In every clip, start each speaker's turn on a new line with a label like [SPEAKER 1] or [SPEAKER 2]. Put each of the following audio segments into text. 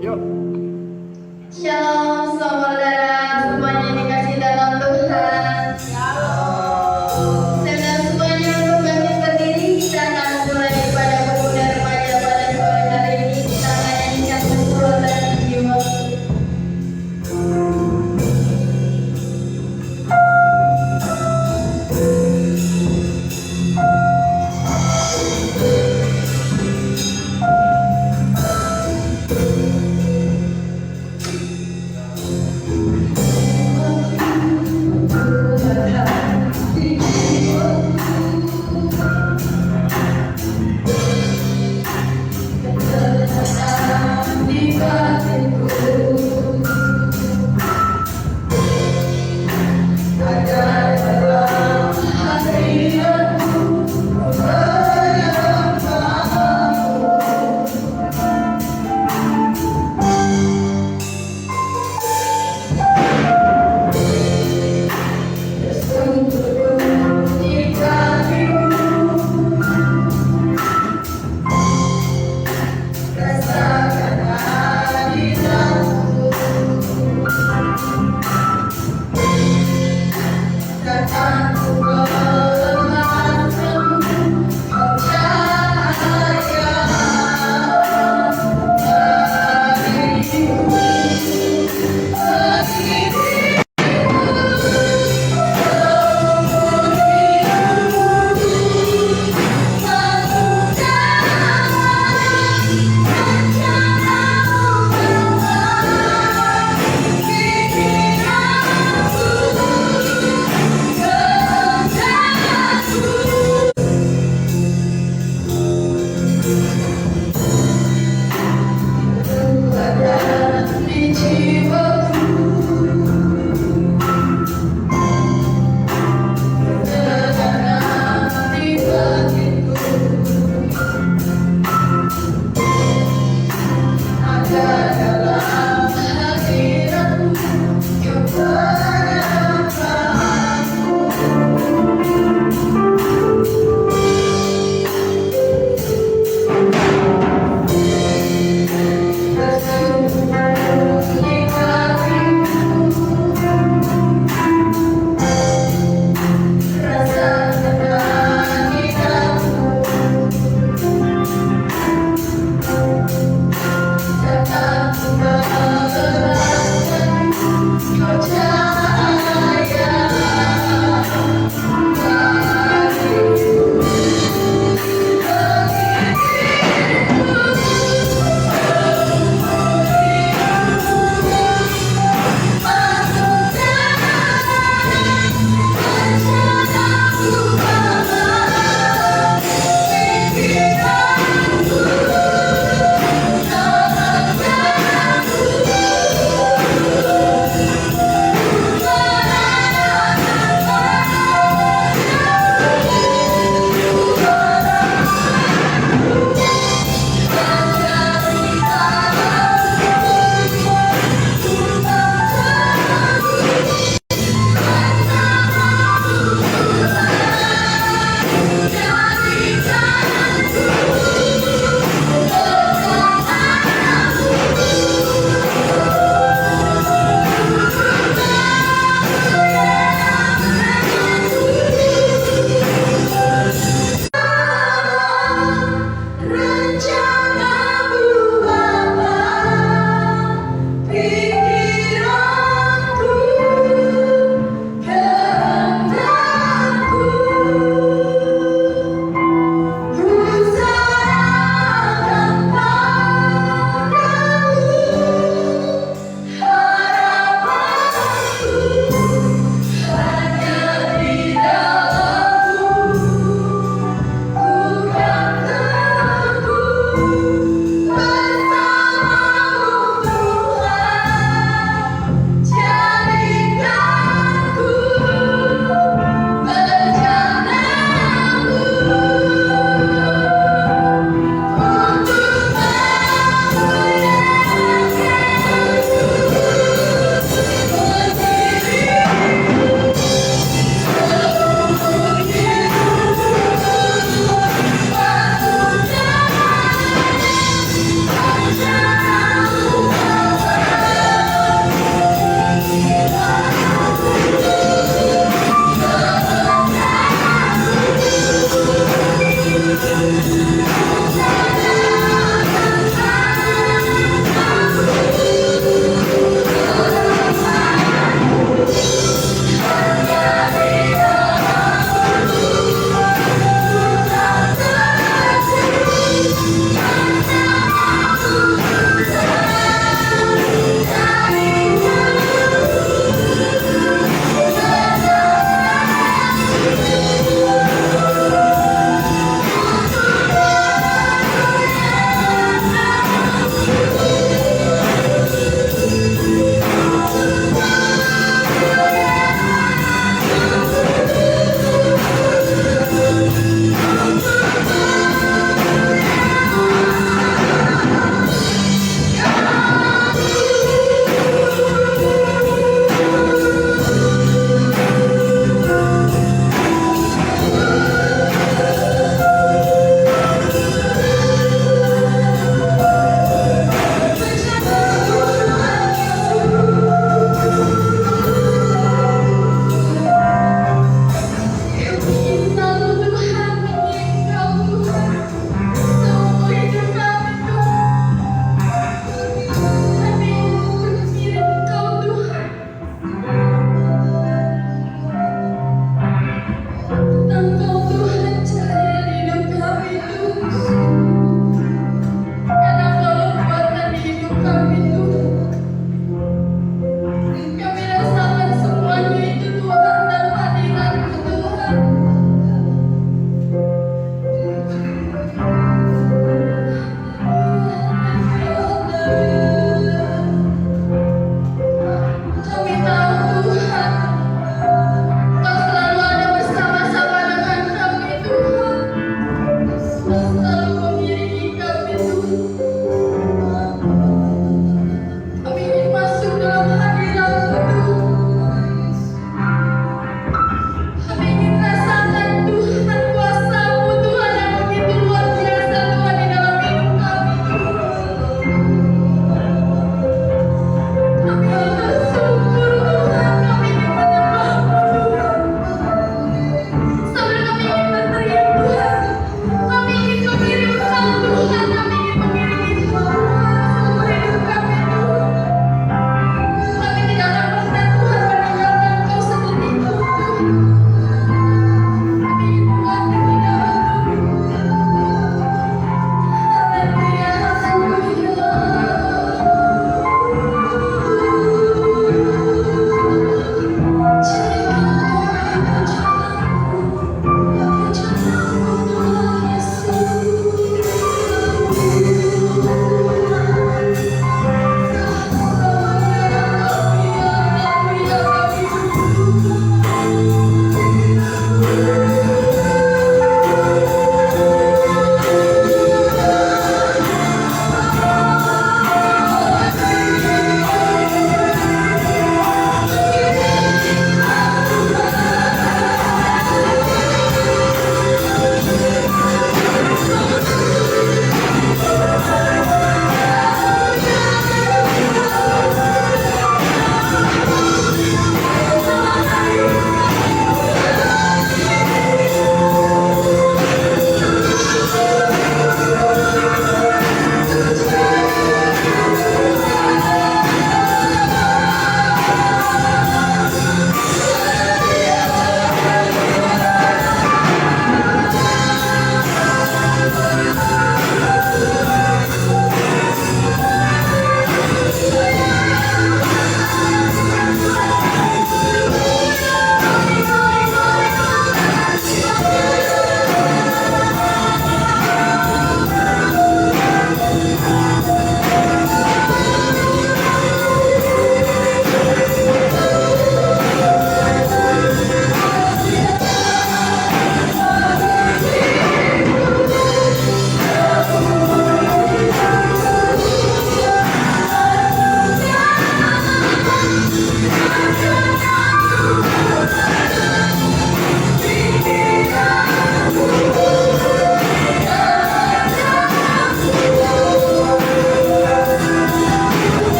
[SPEAKER 1] Yuk.
[SPEAKER 2] Shalom saudara, semuanya dikasih dalam Tuhan. Sedang semuanya untuk bangkit berdiri, kita akan mulai pada pemuda remaja pada sore hari ini. Kita akan nyanyikan kekuatan jiwa.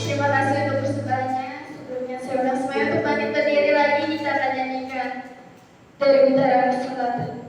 [SPEAKER 2] Terima kasih untuk persembahannya. Sebelumnya saya undang semuanya untuk bangkit berdiri lagi, kita akan nyanyikan dari utara ke selatan.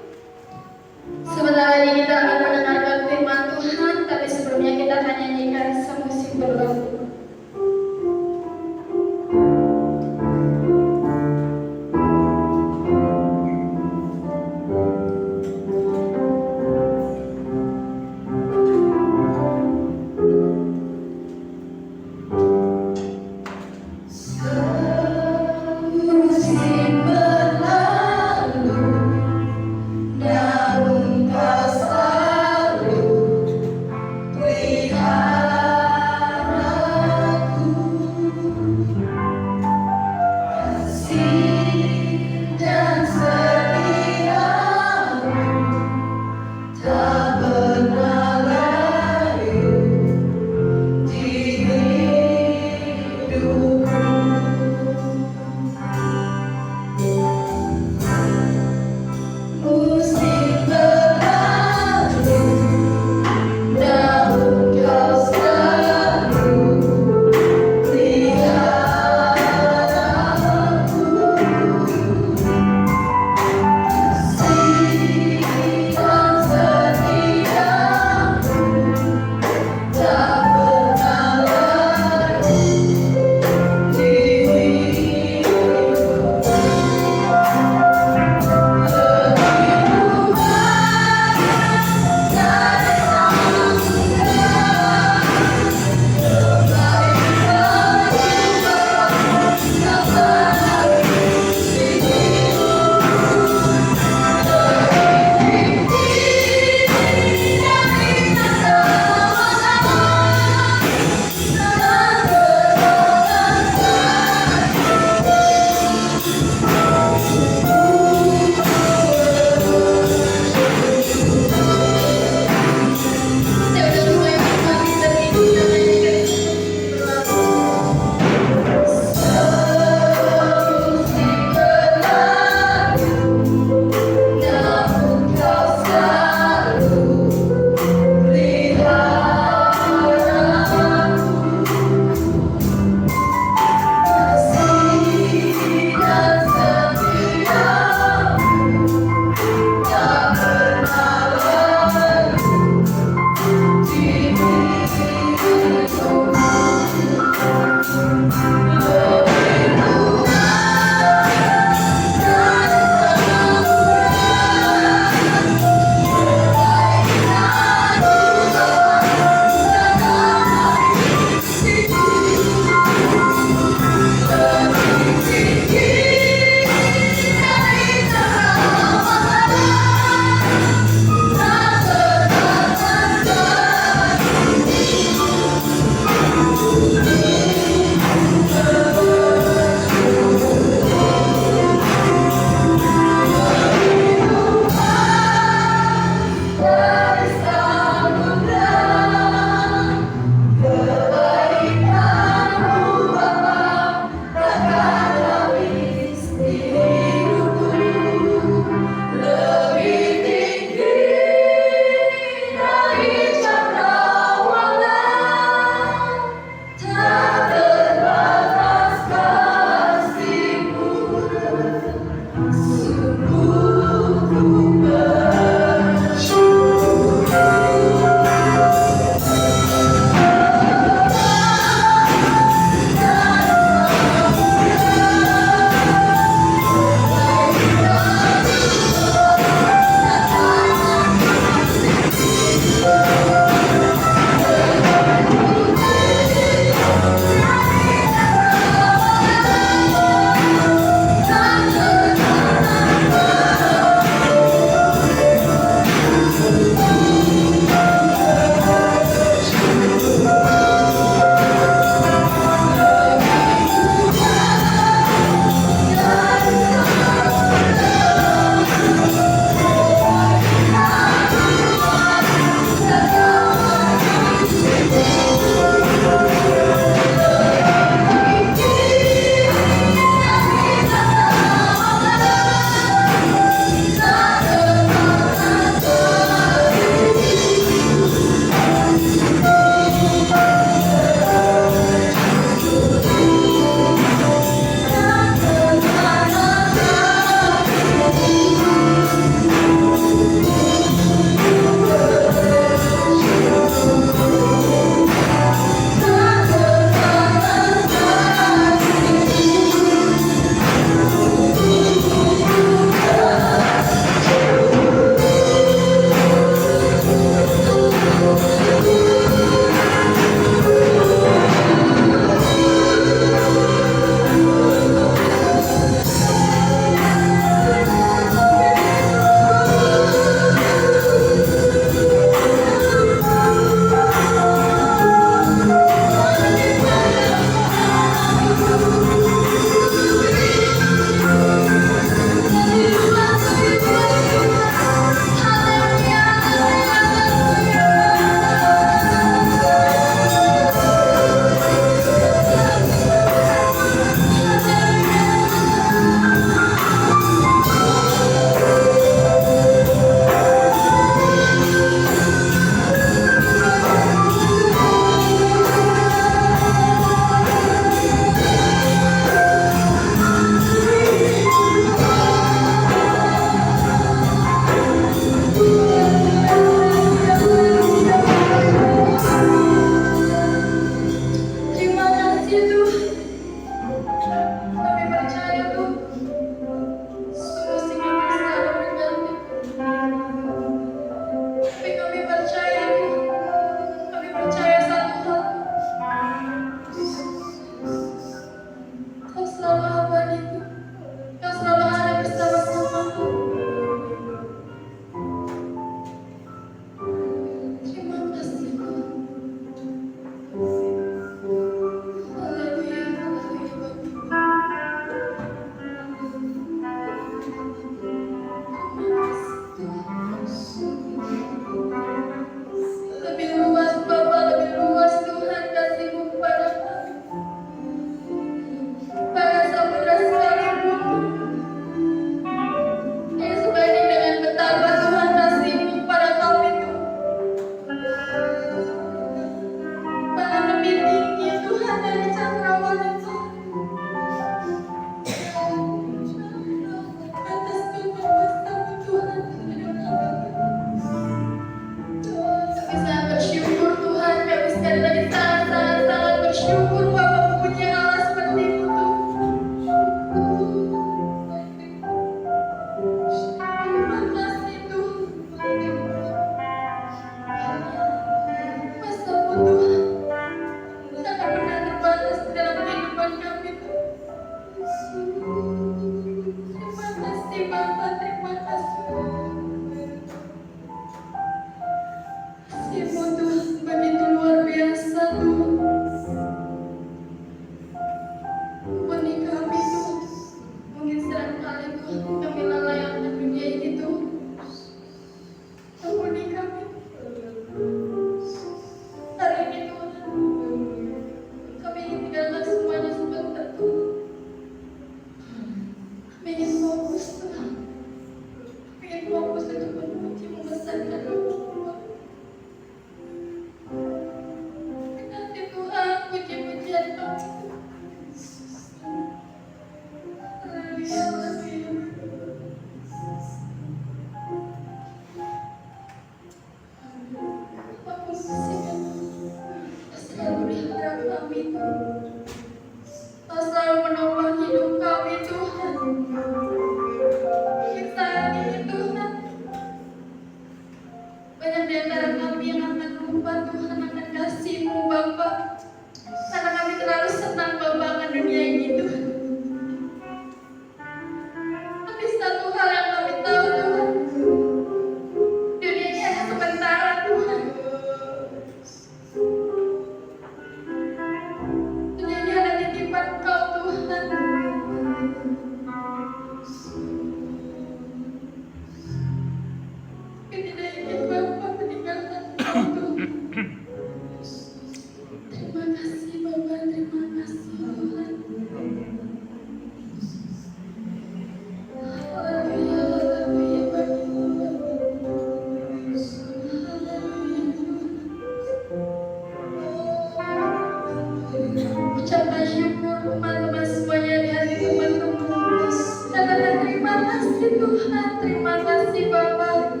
[SPEAKER 2] terima kasih Bapa.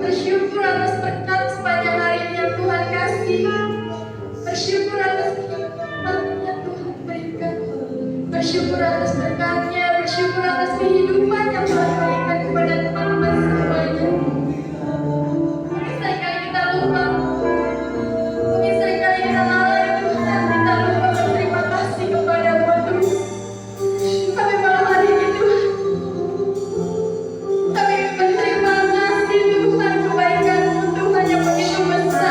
[SPEAKER 2] Bersyukur atas berkat sepanjang hari ini yang Tuhan kasih. Bersyukur atas kehidupan yang Tuhan berikan. Bersyukur atas berkatnya. Bersyukur atas kehidupan yang Tuhan berikan kepada teman-teman semuanya. Mungkin seringkali kita lupa. Mungkin seringkali kita lalai Tuhan. Kita lupa berterima kasih kepada-Mu Tuhan. Kami malam hari ini Tuhan, kami berterima kasih Tuhan, kebaikan-Mu Tuhan yang begitu besar.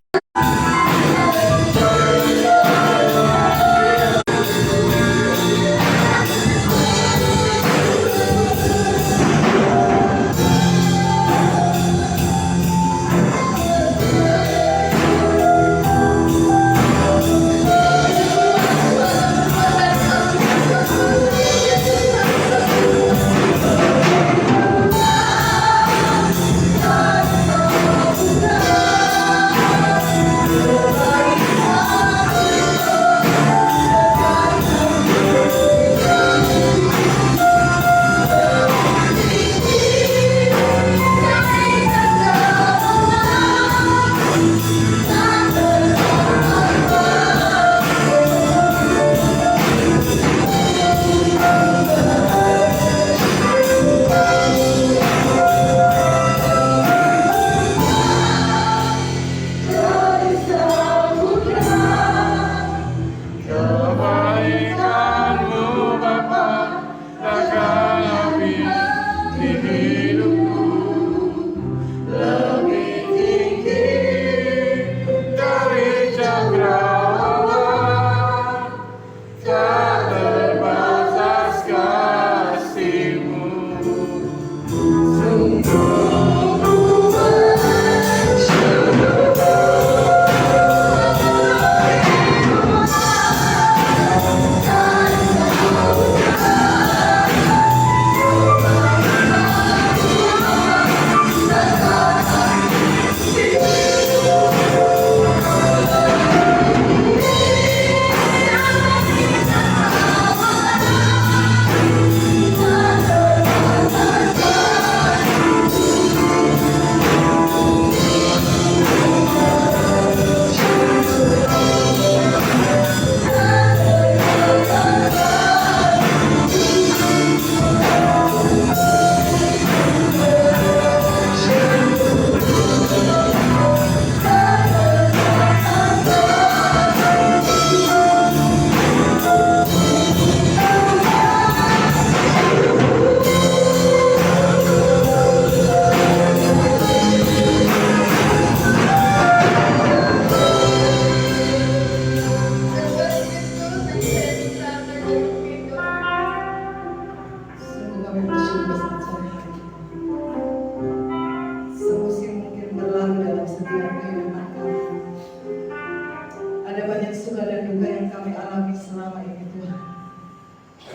[SPEAKER 1] Ada banyak suka dan duka yang kami alami selama ini Tuhan.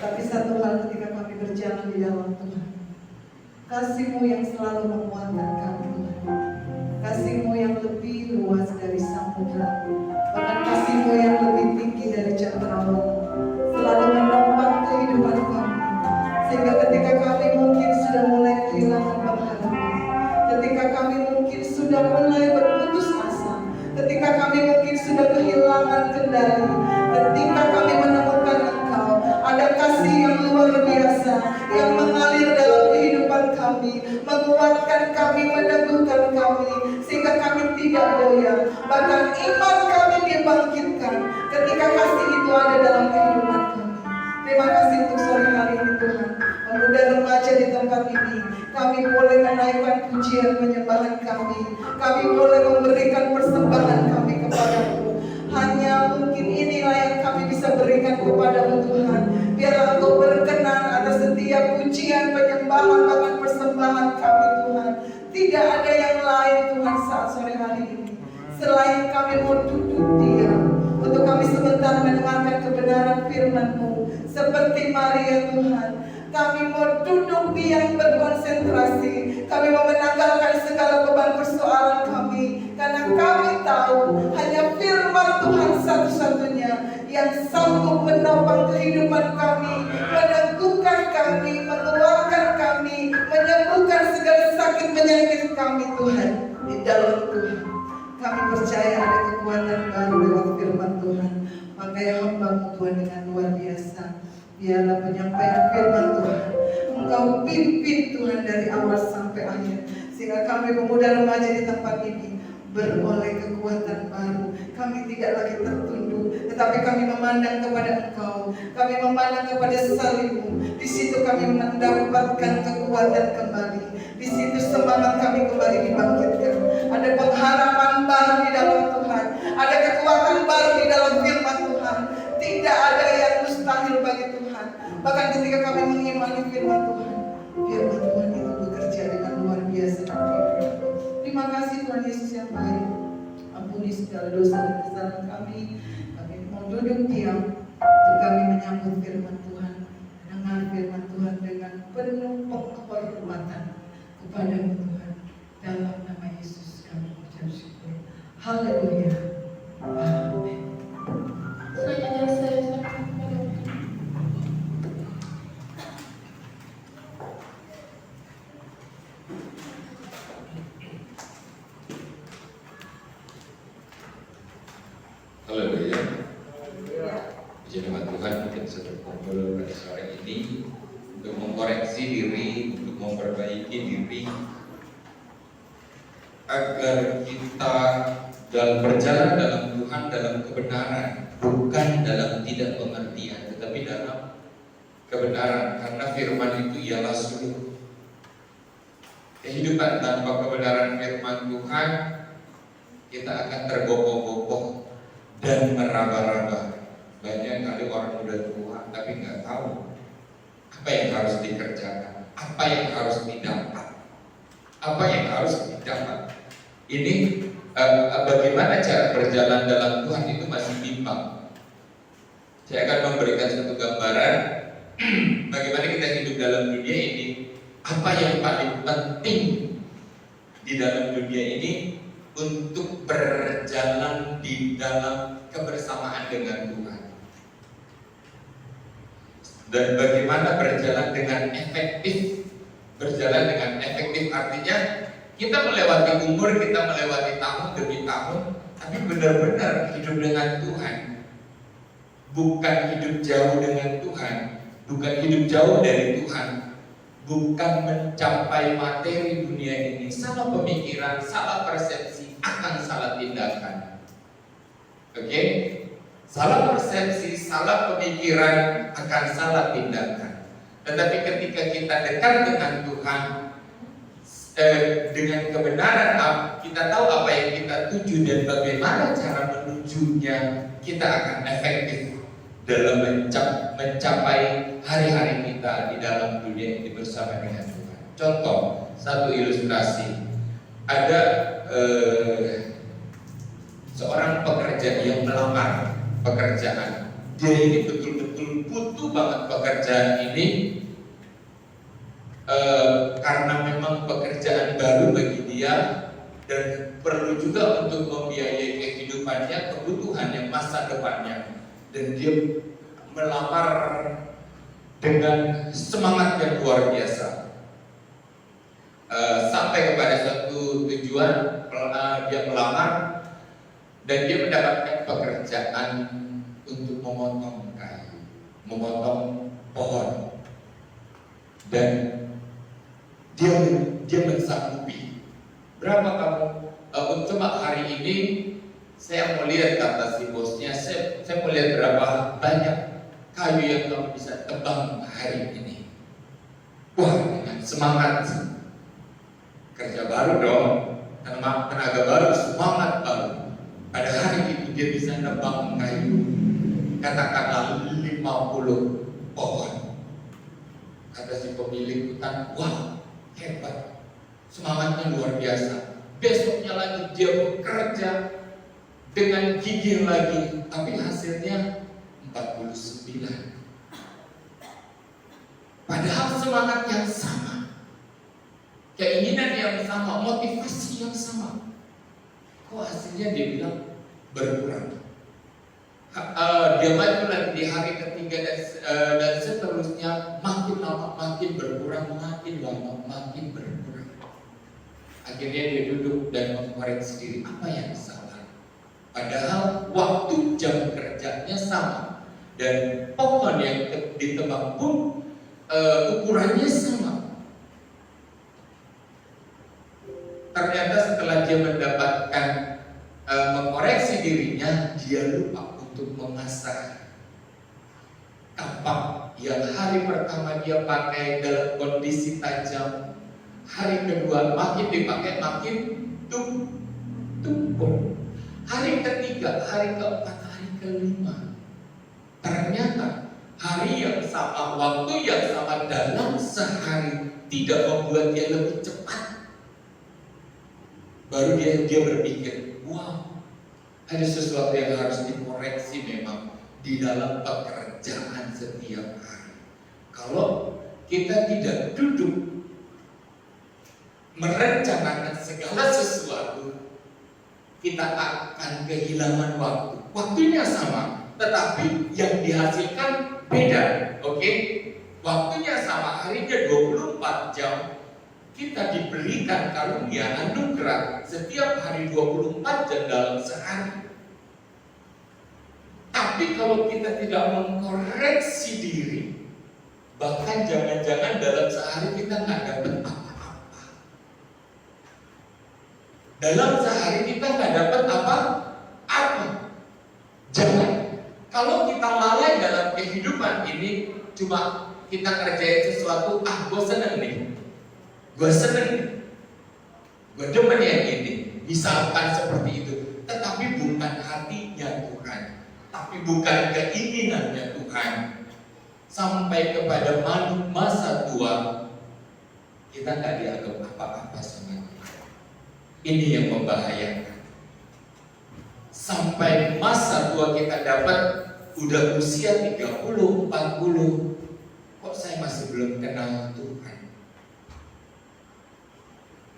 [SPEAKER 1] Tapi satu hal ketika kami berjalan di dalam Tuhan, kasih-Mu yang selalu menguatkan kami Tuhan. Kasih-Mu yang lebih luas dari samudra, bahkan kasih-Mu yang lebih tinggi dari cakrawala, selalu menopang kehidupan kami. Sehingga ketika kami mungkin sudah mulai kehilangan pengharapan, ketika kami mungkin sudah mulai berputus asa, ketika kami mungkin sudah kehilangan kendali, ketika kami menemukan Engkau, ada kasih yang luar biasa yang mengalir dalam kehidupan kami, menguatkan kami, meneguhkan kami, sehingga kami tidak goyah. Bahkan iman kami dibangkitkan ketika kasih itu ada dalam kehidupan kami. Terima kasih untuk sore hari ini Tuhan. Pemuda remaja di tempat ini, kami boleh menaikkan pujian penyembahan kami. Kami boleh memberikan persembahan kami kepada-Mu. Hanya mungkin inilah yang kami bisa berikan kepada-Mu Tuhan. Biarlah Engkau berkenan atas setiap pujian, penyembahan, bahkan persembahan kami Tuhan. Tidak ada yang lain Tuhan saat sore hari ini, selain kami mau duduk diam untuk kami sebentar mendengarkan kebenaran firman-Mu. Seperti Maria Tuhan, kami mau duduk diam berkonsentrasi. Kami mau menanggalkan segala beban persoalan kami, karena kami tahu hanya firman Tuhan satu-satunya yang sanggup menopang kehidupan kami, meneguhkan kami, menguatkan kami, menyembuhkan kami Tuhan di dalam Tuhan. Kami percaya ada kekuatan baru lewat firman Tuhan. Makanya hamba-Mu Tuhan dengan luar biasa. Biarlah penyampaian firman Tuhan Engkau pimpin Tuhan dari awal sampai akhir. Sehingga kami pemuda remaja di tempat ini beroleh kekuatan baru. Kami tidak lagi tertunduk, tetapi kami memandang kepada Engkau. Kami memandang kepada salib-Mu. Di situ kami mendapatkan kekuatan kembali. Di situ semangat kami kembali dibangkitkan. Ada pengharapan baru di dalam Tuhan. Ada kekuatan baru di dalam firman Tuhan. Tidak ada yang mustahil bagi Tuhan. Bahkan ketika kami mengimani firman Tuhan, firman Tuhan itu bekerja dengan luar biasa. Terima kasih Tuhan Yesus yang baik. Ampuni segala dosa dan kesalahan kami. Kami mau duduk diam untuk kami menyambut firman Tuhan. Dengar firman Tuhan dengan penuh penghormatan kepada-Mu Tuhan. Dalam nama Yesus kami ucap syukur. Haleluya. Amin.
[SPEAKER 2] Selanjutnya saya serahkan kepada Tuhan.
[SPEAKER 3] Haleluya. Puji nama Tuhan, kita bisa berkumpul pada sore ini untuk mengkoreksi diri, untuk memperbaiki diri, agar kita dalam berjalan dalam Tuhan, dalam kebenaran, bukan dalam tidak pengertian, tetapi dalam kebenaran. Karena firman itu ialah seluruh kehidupan. Tanpa kebenaran firman Tuhan, kita akan tergopoh-gopoh dan meraba-raba. Banyak kali orang udah tua tapi nggak tahu apa yang harus dikerjakan, apa yang harus didapat, apa yang harus didapat. Ini bagaimana cara berjalan dalam Tuhan itu masih bimbang. Saya akan memberikan satu gambaran bagaimana kita hidup dalam dunia ini. Apa yang paling penting di dalam dunia ini untuk berjalan di dalam kebersamaan dengan Tuhan. Dan bagaimana berjalan dengan efektif. Berjalan dengan efektif artinya kita melewati umur, kita melewati tahun demi tahun, tapi benar-benar hidup dengan Tuhan. Bukan hidup jauh dengan Tuhan, bukan hidup jauh dari Tuhan, bukan mencapai materi dunia ini. Salah pemikiran, salah persepsi, akan salah tindakan. Oke? Salah persepsi, salah pemikiran, akan salah tindakan. Tetapi ketika kita dekat dengan Tuhan, dengan kebenaran, kita tahu apa yang kita tuju dan bagaimana cara menujunya, kita akan efektif dalam mencapai hari-hari kita di dalam dunia ini bersama dengan Tuhan. Contoh, satu ilustrasi. Ada seorang pekerja yang melamar pekerjaan. Dia ini betul-betul butuh banget pekerjaan ini karena memang pekerjaan baru bagi dia dan perlu juga untuk membiayai kehidupannya, kebutuhannya, masa depannya. Dan dia melamar dengan semangat yang luar biasa. Sampai kepada suatu tujuan, dia melamar dan dia mendapatkan pekerjaan untuk memotong kayu, memotong pohon, dan dia mensanggupi. Berapa kamu? Coba hari ini saya mau lihat, kata si bosnya, saya mau lihat berapa banyak kayu yang kamu bisa tebang hari ini. Wah, dengan semangat, kerja baru dong, tenaga baru, semangat baru. Pada hari itu dia bisa nebang kayu, katakanlah 50 pohon. Kata si pemilik hutan, wah hebat, semangatnya luar biasa. Besoknya lagi dia bekerja dengan gigih lagi, tapi hasilnya 49. Padahal semangat yang sama, keinginan yang sama, motivasi yang sama. Kok hasilnya dia bilang berkurang? Dia maju lagi di hari ketiga dan seterusnya, makin lama makin berkurang, makin lama makin berkurang. Akhirnya dia duduk dan mengoreksi diri, apa yang salah? Padahal waktu jam kerjanya sama dan pohon yang ditebang pun ukurannya sama. Ternyata setelah dia mendapatkan mengoreksi dirinya, dia lupa untuk mengasah kapak yang hari pertama dia pakai dalam kondisi tajam, hari kedua makin dipakai makin tumpul, hari ketiga, hari keempat, hari kelima, ternyata hari yang sama, waktu yang sama dalam sehari tidak membuat dia lebih cepat. Baru dia berpikir, wow, ada sesuatu yang harus dikoreksi memang di dalam pekerjaan setiap hari. Kalau kita tidak duduk merencanakan segala sesuatu, kita akan kehilangan waktu. Waktunya sama, tetapi yang dihasilkan beda. Oke? Waktunya sama, harinya 24 jam. Kita diberikan karunia anugerah setiap hari 24 jam dalam sehari. Tapi kalau kita tidak mengkoreksi diri, bahkan jangan-jangan dalam sehari kita nggak dapat apa-apa. Dalam sehari kita nggak dapat apa-apa. Jangan. Kalau kita lalai dalam kehidupan ini, cuma kita kerjain sesuatu, gue seneng nih. Gue seneng, gue demen yang ini, misalkan seperti itu. Tetapi bukan hatinya Tuhan, tapi bukan keinginannya Tuhan. Sampai kepada masa tua, kita gak dianggap apa-apa sama Tuhan. Ini yang membahayakan. Sampai masa tua kita dapat, udah usia 30, 40, kok saya masih belum kenal Tuhan.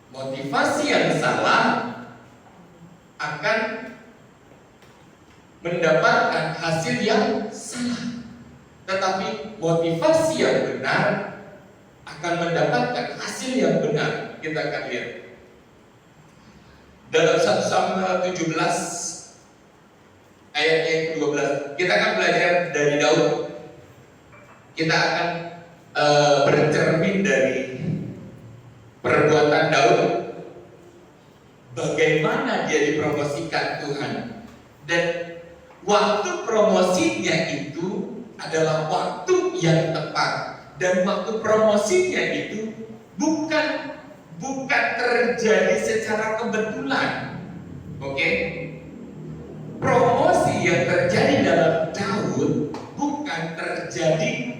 [SPEAKER 3] Motivasi yang salah akan mendapatkan hasil yang salah, tetapi motivasi yang benar akan mendapatkan hasil yang benar. Kita akan lihat dalam 1 Samuel 17 ayatnya yang ke-12. Kita akan belajar dari Daud. Kita akan bercermin dari perbuatan Daud, bagaimana dia dipromosikan Tuhan, dan waktu promosinya itu adalah waktu yang tepat, dan waktu promosinya itu bukan terjadi secara kebetulan. Oke? Promosi yang terjadi dalam Daud bukan terjadi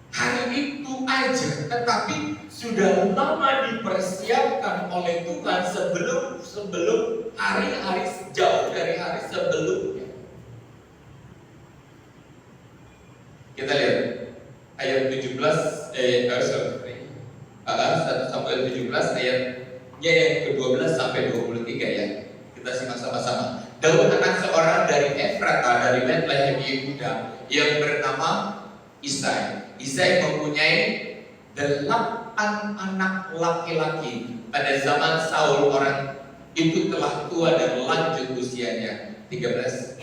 [SPEAKER 3] hari itu aja, tetapi sudah lama dipersiapkan oleh Tuhan sebelum hari-hari jauh dari hari sebelumnya. Kita lihat ayat 17 1 Samuel 17 ayatnya yang ke-12 sampai 23 ya. Kita simak sama-sama. Daud anak seorang dari Efrata, dari Bethlehem Yehuda, yang bernama Isai. Isai mempunyai 8 anak laki-laki. Pada zaman Saul, orang itu telah tua dan lanjut usianya. 13.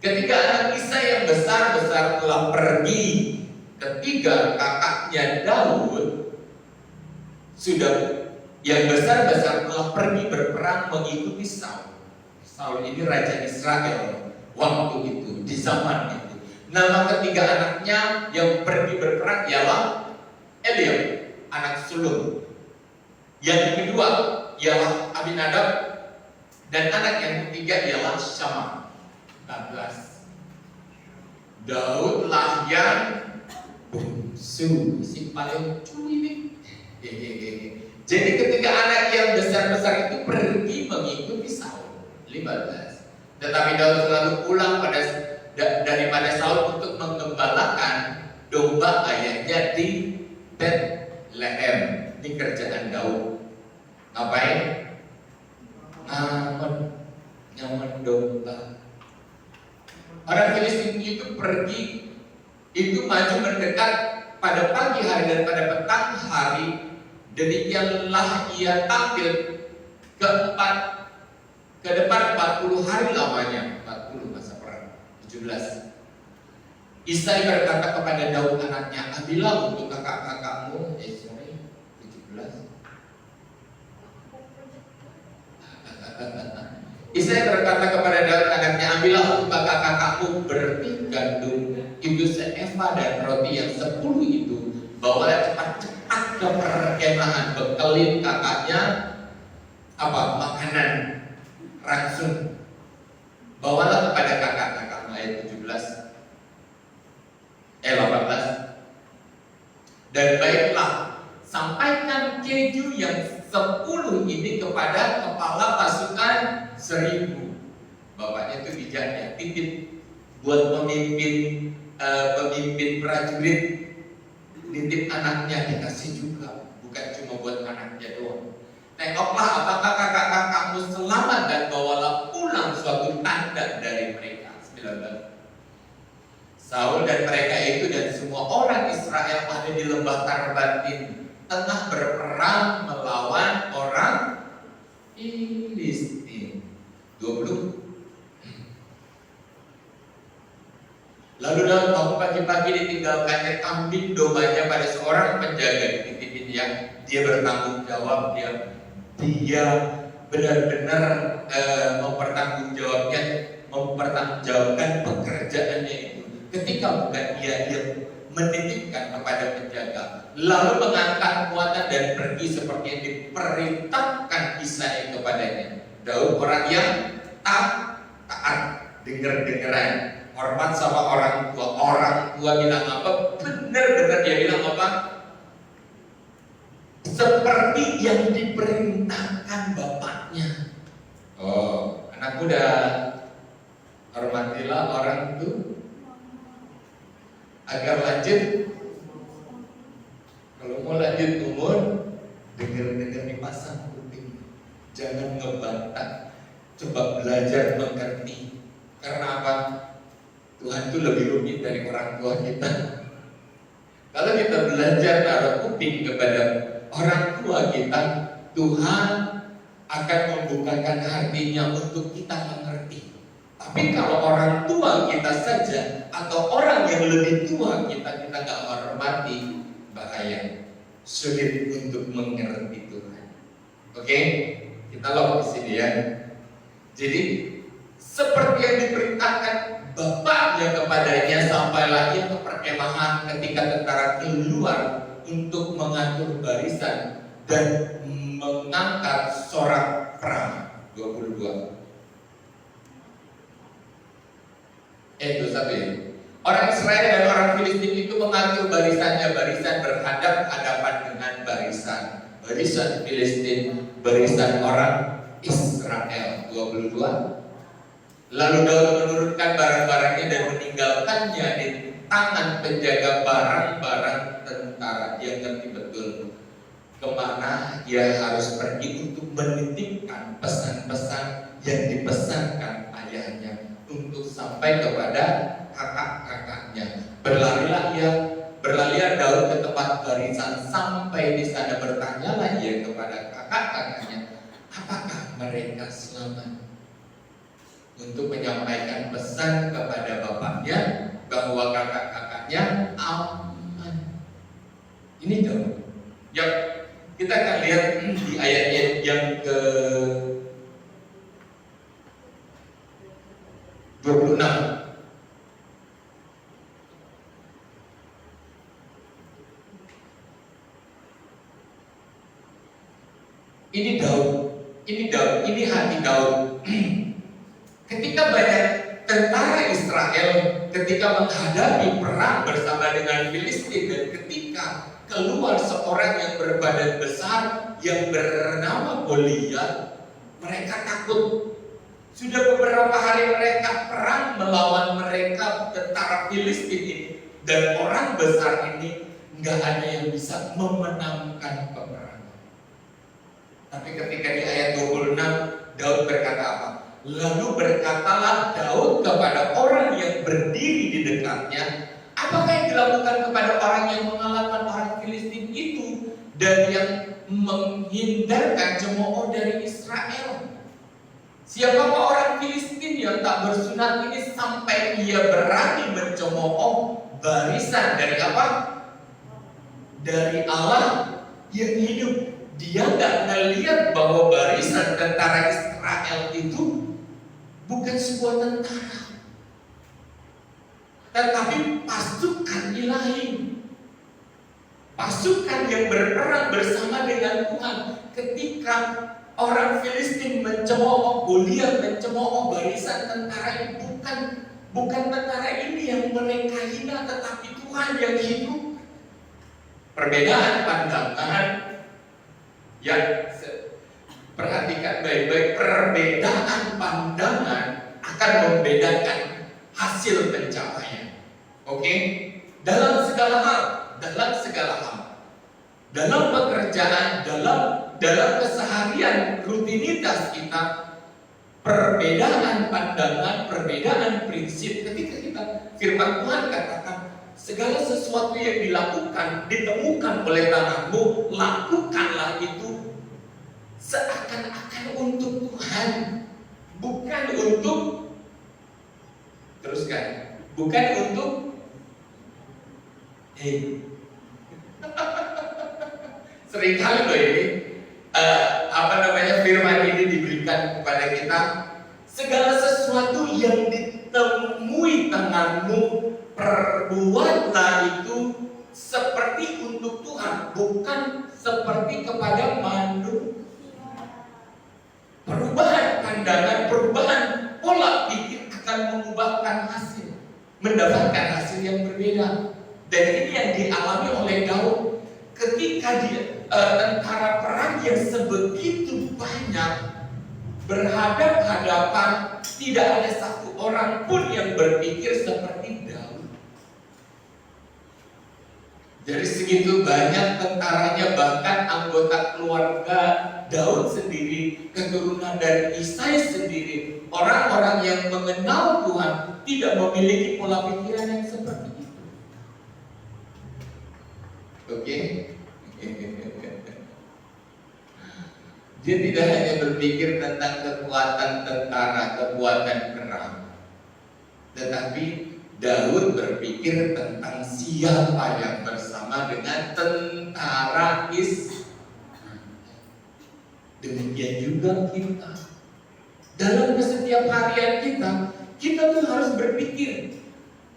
[SPEAKER 3] Ketika anak Isai yang besar-besar telah pergi, ketiga kakaknya Daud yang besar-besar telah pergi berperang mengikuti Saul. Saul ini raja Israel waktu itu, di zaman itu. Nama ketiga anaknya yang pergi berperang ialah Eliab, anak sulung. Yang kedua ialah Abinadab, dan anak yang ketiga ialah Syama. 14. Daud lah yang bungsu, si paling cuy. Jadi ketika anak yang besar-besar itu pergi mengikuti Saul. 15. Tetapi Daud selalu pulang daripada Saul untuk mengembalakan domba ayahnya di Bethlehem. Ini kerjaan Daud. Ngapain? Ngamen domba. Orang Filistin itu pergi, itu maju mendekat pada pagi hari dan pada petang hari Demikianlah ia tampil ke depan 40 hari lamanya, 40 masa perang. 17. Isai berkata kepada Daud anaknya, ambillah untuk kakak-kakakmu. 17. Isai berkata kepada Daud anaknya, ambillah untuk kakak-kakakmu berarti gandum itu seeva dan roti yang 10 itu, bawalah cepat-cepat ke perkemahan, bekelin kakaknya makanan ransum, bawalah kepada kakak-kakakmu. Ayat 18. Dan baiklah, sampaikan keju yang 10 ini kepada kepala pasukan 1000. Bapaknya itu bijaknya, titip buat pemimpin prajurit, titip anaknya dikasih juga, bukan cuma buat anaknya doang. Tengoklah apakah kakak-kakakmu selamat dan bawalah pulang suatu tanda dari mereka. 19. Saul dan mereka itu dan semua orang Israel ada di lembah Tarbatin tengah berperang melawan orang Filistin. 20. Lalu dalam bangun pagi-pagi ditinggalkannya kambing dombanya pada seorang penjaga, dititipin yang dia bertanggung jawab, dia benar-benar mempertanggungjawabkan pekerjaannya itu. Ketika bukan dia menitipkan kepada penjaga, lalu mengangkat muatan dan pergi seperti yang diperintahkan Isai kepadanya. Daud orang yang taat, dengar-dengaran, hormat sama orang tua. Orang tua bilang apa, benar-benar dia bilang apa, seperti yang diperintahkan bapaknya. Oh, anak muda, hormatilah orang tua agar lanjut. Kalau mau lanjut umur, dengar-dengar dipasang kuping, jangan ngebantah, coba belajar mengerti. Karena apa? Tuhan itu lebih rumit dari orang tua kita. Kalau kita belajar taruh kuping kepada orang tua kita, Tuhan akan membukakan hatinya untuk kita mengerti. Tapi kalau orang tua kita saja atau orang yang lebih tua kita nggak hormati, bahaya, sulit untuk mengerti Tuhan. Oke, kita lock di sini ya. Jadi seperti yang diperintahkan bapaknya kepadanya, sampailah ia ke perkemahan ketika tentara keluar untuk mengatur barisan dan mengangkat sorak perang. 22. 21 ya. Orang Israel dan orang Filistin itu mengatur barisannya, barisan berhadap-hadapan dengan barisan Filistin, barisan orang Israel. 22. Lalu Daud menurunkan barang-barangnya dan meninggalkannya di tangan penjaga barang-barang tentara. Dia ngerti betul kemana dia harus pergi untuk menitipkan pesan-pesan yang dipesankan ayahnya untuk sampai kepada kakak-kakaknya. Berlarilah Daud ke tempat barisan, sampai di sana bertanyalah ia kepada kakak-kakaknya, apakah mereka selamat? Untuk menyampaikan pesan kepada bapaknya bahwa kakak-kakaknya aman. Ini Daud. Yang kita akan lihat di ayat yang ke 26. Ini hati Daud. Ketika banyak tentara Israel ketika menghadapi perang bersama dengan Filistin, dan ketika keluar seorang yang berbadan besar yang bernama Goliat, mereka takut. Sudah beberapa hari mereka perang melawan mereka, tentara Filistin ini, dan orang besar ini nggak ada yang bisa memenangkan peperangan. Tapi ketika di ayat 26 Daud berkata apa? Lalu berkatalah Daud kepada orang yang berdiri di dekatnya, apakah yang dilakukan kepada orang yang mengalahkan orang Filistin itu dan yang menghindarkan cemooh dari Israel. Siapakah orang Filistin yang tak bersunat ini sampai ia berani mencemooh barisan dari apa? Dari Allah yang hidup. Dia nggak melihat bahwa barisan tentara Israel itu bukan sebuah tentara, tetapi pasukan ilahi, pasukan yang berperang bersama dengan Tuhan. Ketika orang Filistin mencemooh Goliat, mencemooh barisan tentara ini, bukan tentara ini yang mereka hina, tetapi Tuhan yang hidup. Perbedaan pandangan, ya, perhatikan baik-baik, perbedaan pandangan akan membedakan hasil pencapaian. Oke? Dalam segala hal, dalam pekerjaan, dalam keseharian rutinitas kita, perbedaan pandangan, perbedaan prinsip. Ketika kita firman Tuhan katakan segala sesuatu yang dilakukan, ditemukan oleh tanganmu, lakukanlah itu seakan-akan untuk Tuhan, bukan untuk, teruskan, bukan untuk seringkali loh ini firman ini diberikan kepada kita. Segala sesuatu yang ditemui tanganmu, perbuatlah itu seperti untuk Tuhan, bukan seperti kepada manusia. Perubahan pandangan, perubahan pola pikir akan mengubahkan hasil, mendapatkan hasil yang berbeda. Dan ini yang dialami oleh Daud ketika dia tentara perang yang sebegitu banyak berhadap-hadapan, tidak ada satu orang pun yang berpikir seperti Daud. Dari segitu banyak tentaranya, bahkan anggota keluarga Daud sendiri, keturunan dari Isai sendiri, orang-orang yang mengenal Tuhan tidak memiliki pola pikiran yang seperti itu. Oke? Dia tidak hanya berpikir tentang kekuatan tentara, kekuatan perang, tetapi Daud berpikir tentang siapa yang bersama dengan tentara Israel. Demikian juga kita. Dalam setiap harian kita tuh harus berpikir,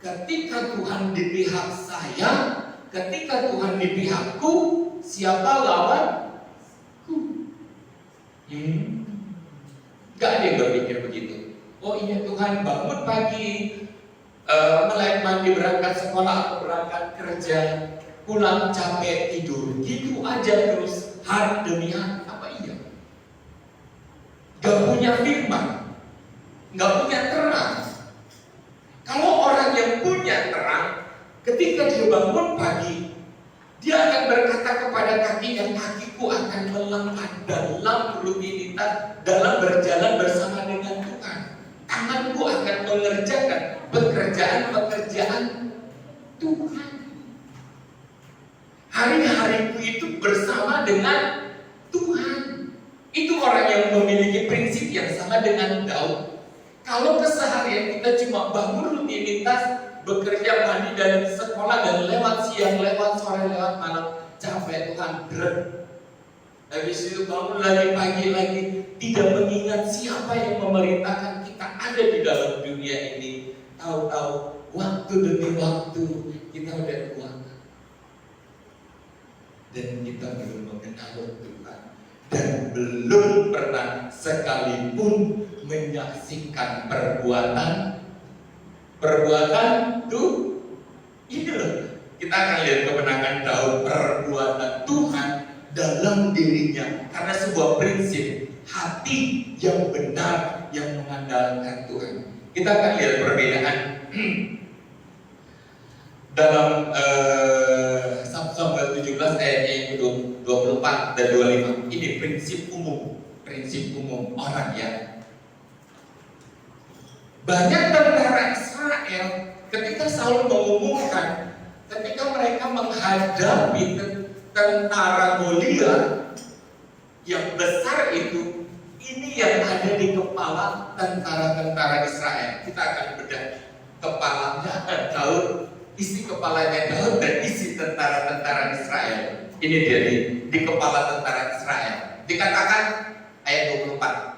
[SPEAKER 3] ketika Tuhan di pihak saya, ketika Tuhan di pihakku, siapa lawanku? Gak ada yang berpikir begitu. Oh iya, Tuhan bangun pagi, melek mandi, berangkat sekolah atau berangkat kerja, pulang capek tidur, gitu aja terus hari demi hari. Apa iya? Gak punya firman, gak punya terang. Kalau orang yang punya terang, ketika dia bangun pagi, dia akan berkata kepada kakinya, kakiku akan melangkah dalam rutinitas, dalam berjalan bersama dengan Tuhan. Tanganku akan mengerjakan pekerjaan-pekerjaan Tuhan. Hari-hariku itu bersama dengan Tuhan. Itu orang yang memiliki prinsip yang sama dengan Daud. Kalau keseharian kita cuma bangun rutinitas, bekerja, mandi, dan sekolah, dan lewat siang, lewat sore, lewat malam, capek Tuhan, berat. Habis itu bangun lagi, pagi lagi, tidak mengingat siapa yang memerintahkan kita ada di dalam dunia ini. Tahu-tahu waktu demi waktu kita udah tua dan kita belum mengenal Tuhan dan belum pernah sekalipun menyaksikan perbuatan tuh. Ini loh, kita akan lihat kemenangan Daud, perbuatan Tuhan dalam dirinya karena sebuah prinsip hati yang benar yang mengandalkan Tuhan. Kita akan lihat perbedaan dalam Samuel 17 ayatnya yang 24 dan 25. Ini prinsip umum orang ya. Banyak tentara Israel ketika Saul mengumumkan, ketika mereka menghadapi tentara Goliat, yang besar itu, ini yang ada di kepala tentara-tentara Israel. Kita akan bedah kepalanya Daud, isi kepalanya Daud dan isi tentara-tentara Israel. Ini dia di kepala tentara Israel. Dikatakan ayat 24.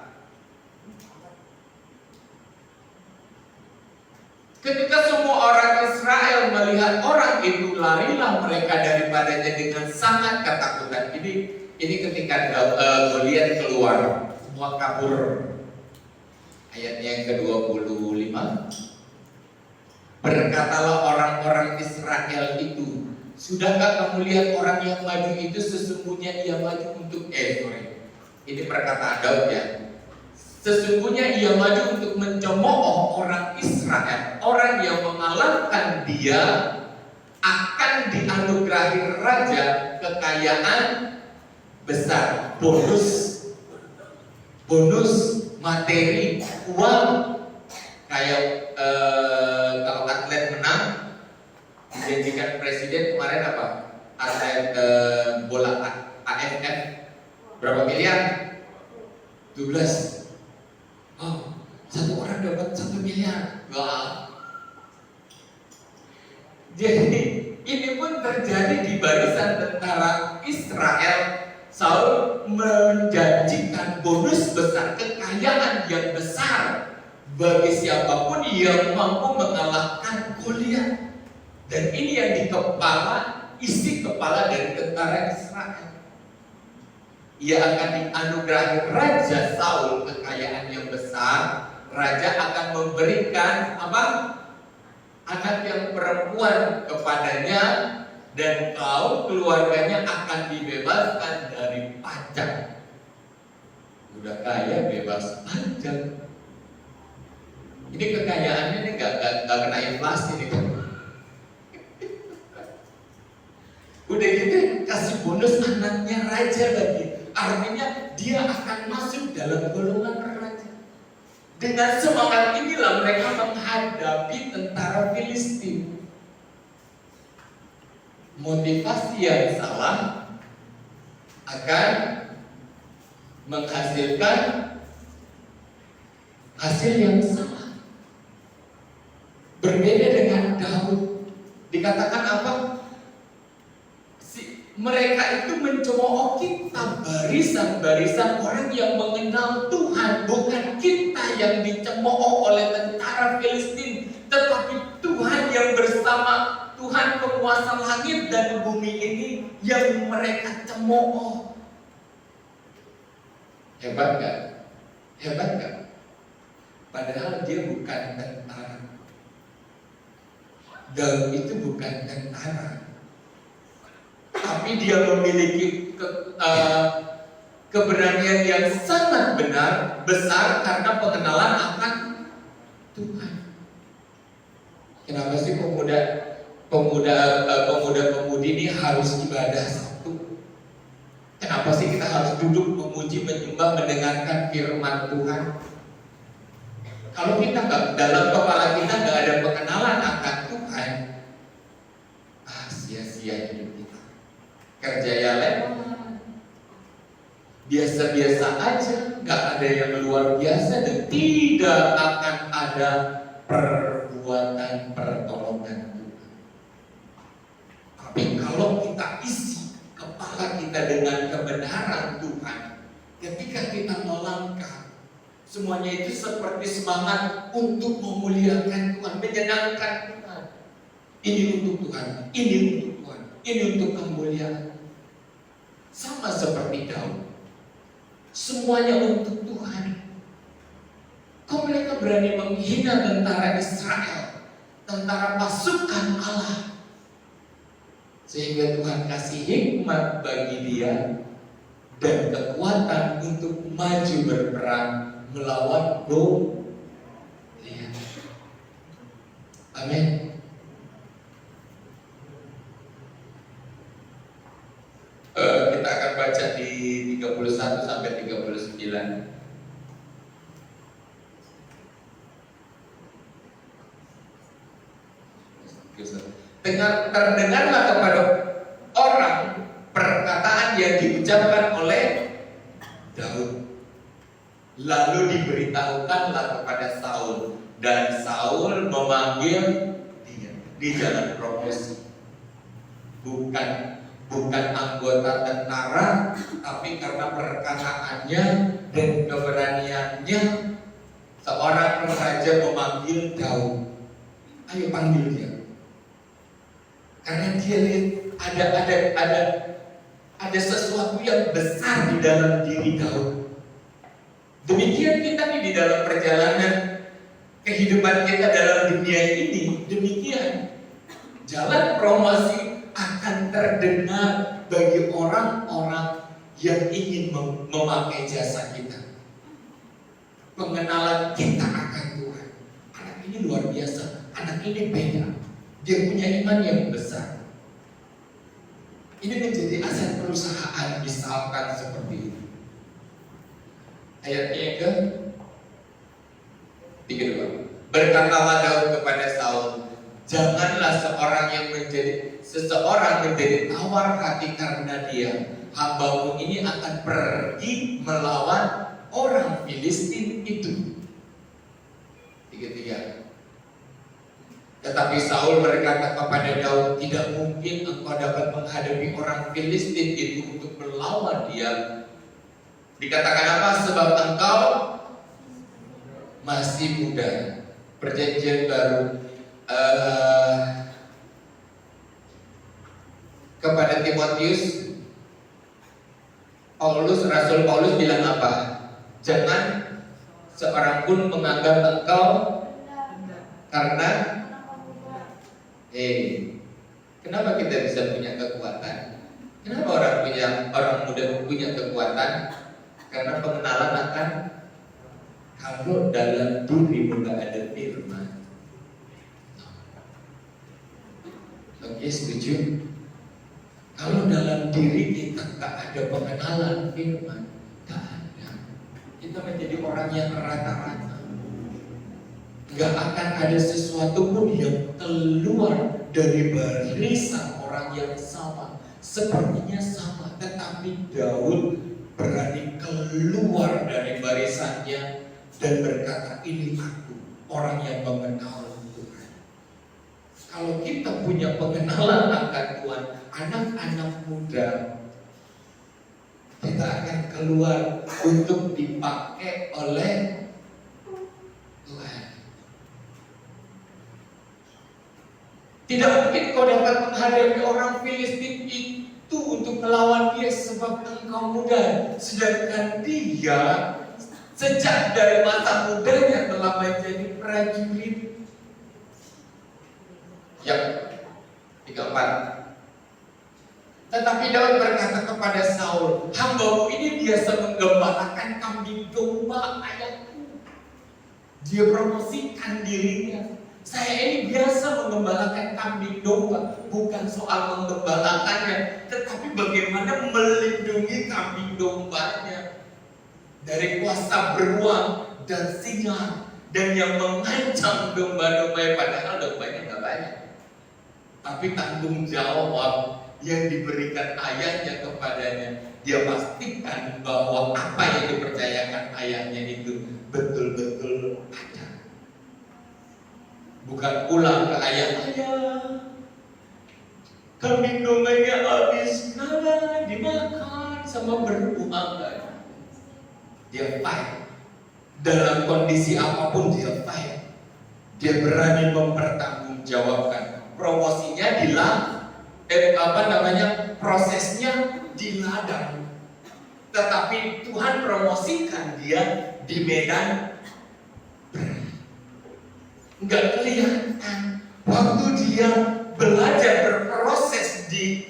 [SPEAKER 3] Ketika semua orang Israel melihat orang itu, larilah mereka daripadanya dengan sangat ketakutan. Ini ketika Goliat keluar, semua kabur. Ayatnya yang ke-25. Berkatalah orang-orang Israel itu, sudahkah kamu lihat orang yang maju itu, sesungguhnya ia maju untuk ini perkataan Daud ya. Sesungguhnya ia maju untuk mencemooh orang Israel. Orang yang mengalahkan dia akan dianugerahi raja, kekayaan besar, bonus materi, uang. Kayak kalau atlet menang dijanjikan presiden kemarin apa? Atlet bola AFF berapa miliar? 12. Oh, satu orang dapat 1 miliar. Wah. Jadi ini pun terjadi di barisan tentara Israel. Saul menjanjikan bonus besar, kekayaan yang besar bagi siapapun yang mampu mengalahkan Goliat. Dan ini yang isi kepala dari tentara Israel. Ia akan dianugerahi Raja Saul kekayaan yang besar. Raja akan memberikan anak yang perempuan kepadanya, dan kaum keluarganya akan dibebaskan dari pajak. Udah kaya bebas pajak. Ini kekayaannya ini nggak kena inflasi nih kan? Udah gitu kasih bonus anaknya raja lagi. Artinya dia akan masuk dalam golongan raja. Dengan semangat inilah mereka menghadapi tentara Filistin. Motivasi yang salah akan menghasilkan hasil yang salah. Berbeda dengan Daud. Dikatakan apa? Mereka itu mencemooh kita, barisan-barisan orang yang mengenal Tuhan. Bukan kita yang dicemooh oleh tentara Filistin, tetapi Tuhan yang bersama, Tuhan penguasa langit dan bumi ini yang mereka cemooh. Hebat gak? Hebat gak? Padahal dia bukan tentara. Daud itu bukan tentara, tapi dia memiliki keberanian yang sangat besar karena pengenalan akan Tuhan. Kenapa sih pemuda-pemudi ini harus ibadah Sabtu? Kenapa sih kita harus duduk memuji, menyembah, mendengarkan firman Tuhan? Kalau kita dalam kepala kita nggak ada pengenalan akan Tuhan, sia-sia hidup kita. Kerja ya lewat, biasa-biasa aja, nggak ada yang luar biasa dan tidak akan ada perbuatan pertolongan Tuhan. Tapi kalau kita isi kepala kita dengan kebenaran Tuhan, ketika kita melangkah, semuanya itu seperti semangat untuk memuliakan Tuhan, menyenangkan Tuhan. Ini untuk Tuhan, ini untuk Tuhan, ini untuk kemuliaan. Sama seperti Daud, semuanya untuk Tuhan. Kok mereka berani menghina tentara Israel, tentara pasukan Allah, sehingga Tuhan kasih hikmat bagi dia dan kekuatan untuk maju berperang melawan Goliat. Amin. Kita akan baca di 31 sampai 39. Terdengarlah kepada orang perkataan yang diucapkan oleh Lalu diberitahukanlah kepada Saul, dan Saul memanggil dia di jalan promosi. Bukan anggota tentara, tapi karena perkataannya dan keberaniannya, seorang raja memanggil Daud. Ayo panggil dia. Karena dia lihat ada sesuatu yang besar di dalam diri Daud. Demikian kita nih di dalam perjalanan kehidupan kita dalam dunia ini. Demikian jalan promosi akan terdengar bagi orang-orang yang ingin memakai jasa kita. Pengenalan kita akan Tuhan. Anak ini luar biasa, anak ini beda. Dia punya iman yang besar. Ini menjadi aset perusahaan, misalkan seperti ini. Ayatnya yang ke-32. Berkatalah Daud kepada Saul, janganlah seseorang menjadi tawar hati karena dia. Hambamu ini akan pergi melawan orang Filistin itu. 33. Tetapi Saul berkata kepada Daud, tidak mungkin engkau dapat menghadapi orang Filistin itu untuk melawan dia. Dikatakan apa? Sebab engkau masih muda. Perjanjian baru kepada Timotius, Rasul Paulus bilang apa? Jangan seorang pun menganggap engkau karena kenapa kita bisa punya kekuatan? Kenapa orang muda punya kekuatan? Karena pengenalan akan, kalau dalam diri nggak ada firman. Oke, setuju? Kalau dalam diri kita nggak ada pengenalan firman, nggak ada. Kita menjadi orang yang rata-rata. Nggak akan ada sesuatu pun yang keluar dari barisan orang yang sama. Sepertinya sama, tetapi Daud berani keluar dari barisannya dan berkata, ini aku, orang yang mengenal Tuhan. Kalau kita punya pengenalan akan Tuhan, anak-anak muda, kita akan keluar untuk dipakai oleh Tuhan. Tidak mungkin kau dapat menghadapi orang Filistin itu untuk melawan dia sebab engkau muda, sedangkan dia sejak dari masa mudanya telah menjadi prajurit. Yang 34. Tetapi Daud berkata kepada Saul, hambamu ini biasa menggembalakan kambing domba ayahku. Dia promosikan dirinya. Saya ini biasa mengembalakan kambing domba, bukan soal menggembalakannya, tetapi bagaimana melindungi kambing dombanya dari kuasa beruang dan singa dan yang mengancam domba-domba, padahal dombanya nggak banyak. Tapi tanggung jawab yang diberikan ayahnya kepadanya, dia pastikan bahwa apa yang dipercayakan ayahnya itu betul-betul ada. Bukan pulang ke ayah, kambing dombanya habis, dimakan sama beruang. Dia fight. Dalam kondisi apapun dia fight. Dia berani mempertanggungjawabkan. Promosinya prosesnya di ladang. Tetapi Tuhan promosikan dia di medan perang. Enggak kelihatan. Waktu dia belajar berproses di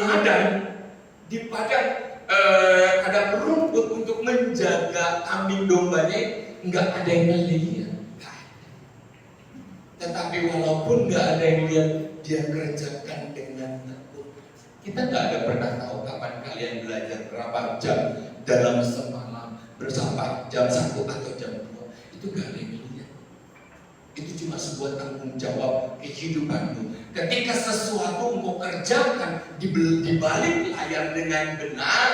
[SPEAKER 3] ladang, di padang rumput untuk menjaga kambing dombanya, enggak ada yang melihat. Tetapi walaupun enggak ada yang lihat, dia kerjakan dengan tekun. Kita enggak ada pernah tahu kapan kalian belajar berapa jam dalam semalam, bersama jam 1 atau jam 2. Itu enggak ada yang lihat. Itu cuma sebuah tanggung jawab kehidupanmu. Ketika sesuatu mau kerjakan di balik layar dengan benar,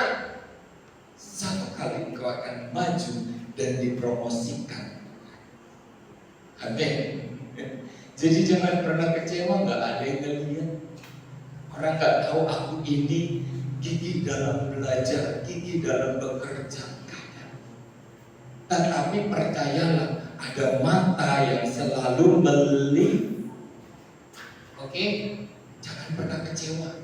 [SPEAKER 3] satu kali engkau akan maju dan dipromosikan. Amin. Jadi jangan pernah kecewa, nggak ada yang ngeliat. Orang nggak tahu aku ini gigih dalam belajar, gigih dalam bekerja. Tetapi percayalah, ada mata yang selalu melihat. Oke? Jangan pernah kecewa.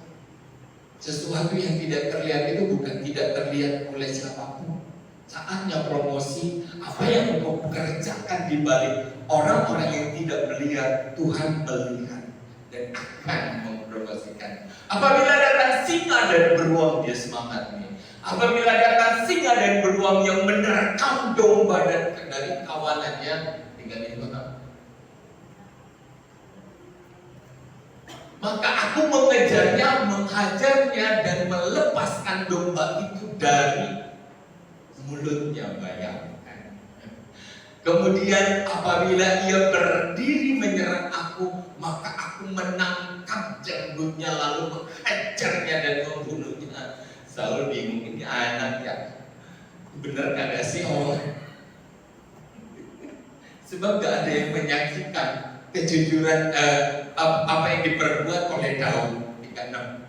[SPEAKER 3] Sesuatu yang tidak terlihat itu bukan tidak terlihat oleh siapapun. Saatnya promosi, apa yang engkau kerjakan di balik orang-orang yang tidak melihat, Tuhan melihat dan akan mempromosikan. Apabila datang singa dan beruang, dia semangat nih. Apabila datang singa dan beruang yang menerkam domba dan dari kawanannya, tinggal itu maka aku mengejarnya, menghajarnya dan melepaskan domba itu dari mulutnya. Bayangkan. Kemudian apabila ia berdiri menyerang aku, maka aku menangkap janggutnya lalu menghajarnya dan membunuhnya. Selalu bingung, ini anak ya bener gak sih orang? Sebab gak ada yang menyaksikan kejujuran apa yang diperbuat oleh Daud. 36.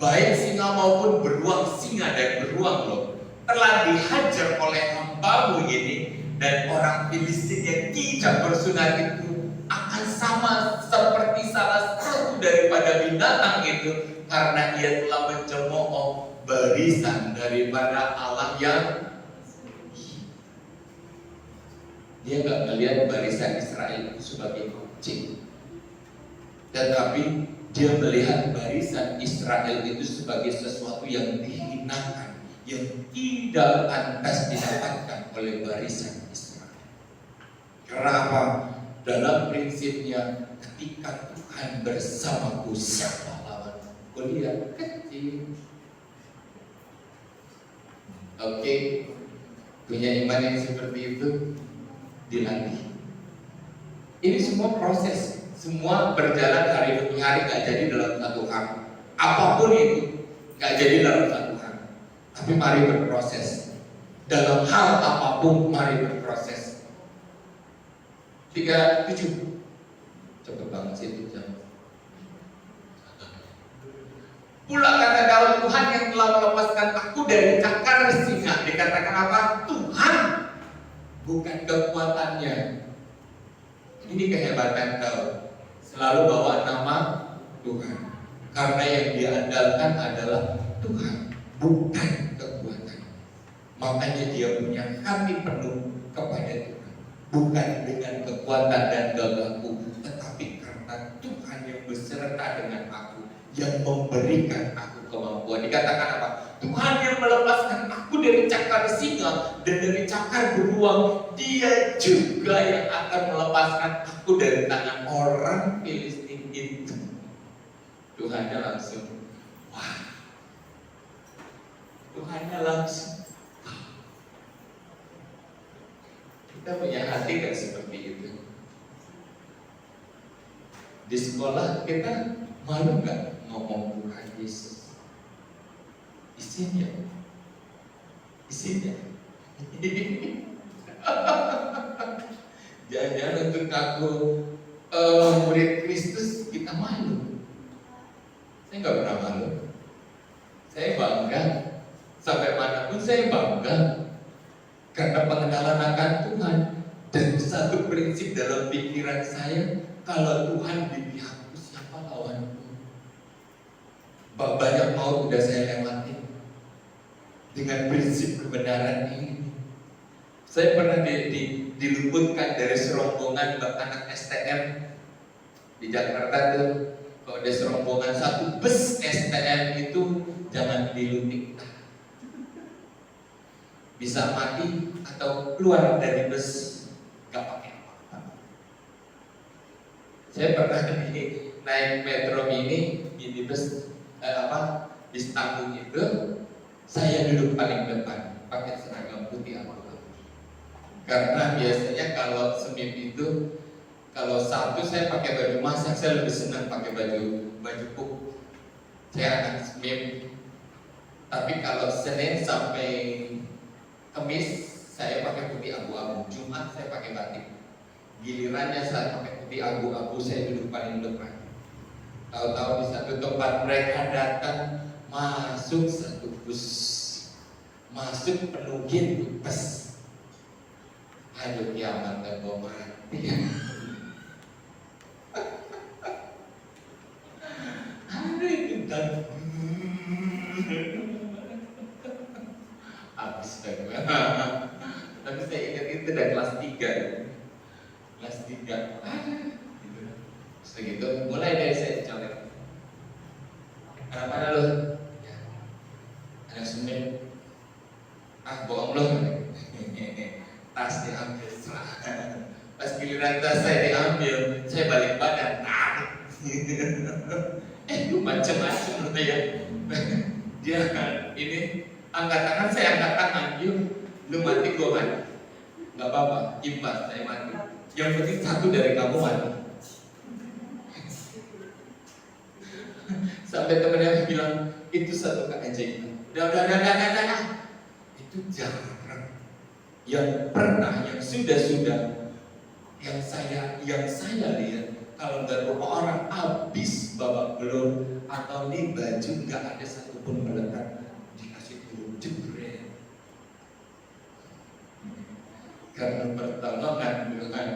[SPEAKER 3] Baik singa maupun beruang, singa dan beruang loh, telah dihajar oleh hambamu ini, dan orang Filistin yang tidak bersunat itu akan sama seperti salah satu daripada binatang itu, karena ia telah mencemooh barisan daripada Allah yang dia nggak melihat barisan Israel itu sebagai kucing, tetapi dia melihat barisan Israel itu sebagai sesuatu yang dihinakan, yang tidak pantas didapatkan oleh barisan Israel. Karena apa? Dalam prinsipnya, ketika Tuhan bersamaku, siapa lawan? Goliat kecil. Oke, punya iman yang seperti itu dilatih. Ini semua proses, semua berjalan hari demi hari, gak jadi dalam satu hari. Apapun itu gak jadi dalam satu hari. Tapi mari berproses. Dalam hal apapun mari berproses. 37. Cepet banget sih itu jam. Pula kata Daud, Tuhan yang telah melepaskan aku dari cakar singa. Dikatakan apa? Tuhan, bukan kekuatannya. Ini kehebatan Daud. Selalu bawa nama Tuhan. Karena yang dia andalkan adalah Tuhan, bukan kekuatan. Makanya dia punya hati penuh kepada Tuhan. Bukan dengan kekuatan dan gagahku, tetapi karena Tuhan yang beserta dengan aku, yang memberikan aku kemampuan. Dikatakan apa? Tuhan yang melepaskan aku dari cakar singa dan dari cakar beruang. Dia juga yang akan melepaskan aku dari tangan orang Filistin itu. Tuhannya langsung, wah. Tuhannya langsung, wah. Kita punya hati kan seperti itu. Di sekolah kita malu nggak ngomong Tuhan Yesus? Isinya. Jangan-jangan untuk aku murid Kristus kita malu. Saya nggak pernah malu. Saya bangga. Sampai manapun saya bangga. Karena pengenalan akan Tuhan. Dan satu prinsip dalam pikiran saya, kalau Tuhan di pihakku, siapa lawanku? Banyak maut udah saya lewati dengan prinsip kebenaran ini. Saya pernah diluputkan dari serombongan anak STM di Jakarta tuh. Kalau ada serombongan satu bus STM itu jangan dilutik. Bisa mati atau keluar dari bus gak pakai apa-apa. Saya pernah naik metro minibus bis tanggung itu, saya duduk paling depan pakai seragam putih apa. Karena biasanya kalau semip itu, kalau Sabtu saya pakai baju masak, saya lebih senang pakai baju puk. Saya akan semip. Tapi kalau Senin sampai Kamis saya pakai putih abu-abu, Jumat saya pakai batik. Gilirannya saya pakai putih abu-abu, saya duduk paling depan. Tahu-tahu di satu tempat mereka datang, masuk satu bus, masuk penuh gitu, bus. Aduh kiamat dan bom mati. Ada itu dan habis dan tapi saya ingat itu dari kelas 3. Kelas 3 gitu. Segitu mulai dari saya dicolek. Kenapa lo? Ya. Ada semen. Bohong lo. Tas diambil. Pas giliran tas saya diambil, saya balik badan. Lu macam-macam lo ya. Dia ini angkat tangan, saya angkat tangan. Yuk, lu mati gua mati. Gak apa-apa, imbas saya mati. Yang penting satu dari kamu mati. Sampai temennya bilang itu satu keajaiban. Udah. Itu jarang. Yang pernah, yang sudah, yang saya lihat, kalau nggak rumah orang habis babak belur atau nih baju nggak ada satupun melekat, dikasih turun jebret. Karena pertolongan Tuhan,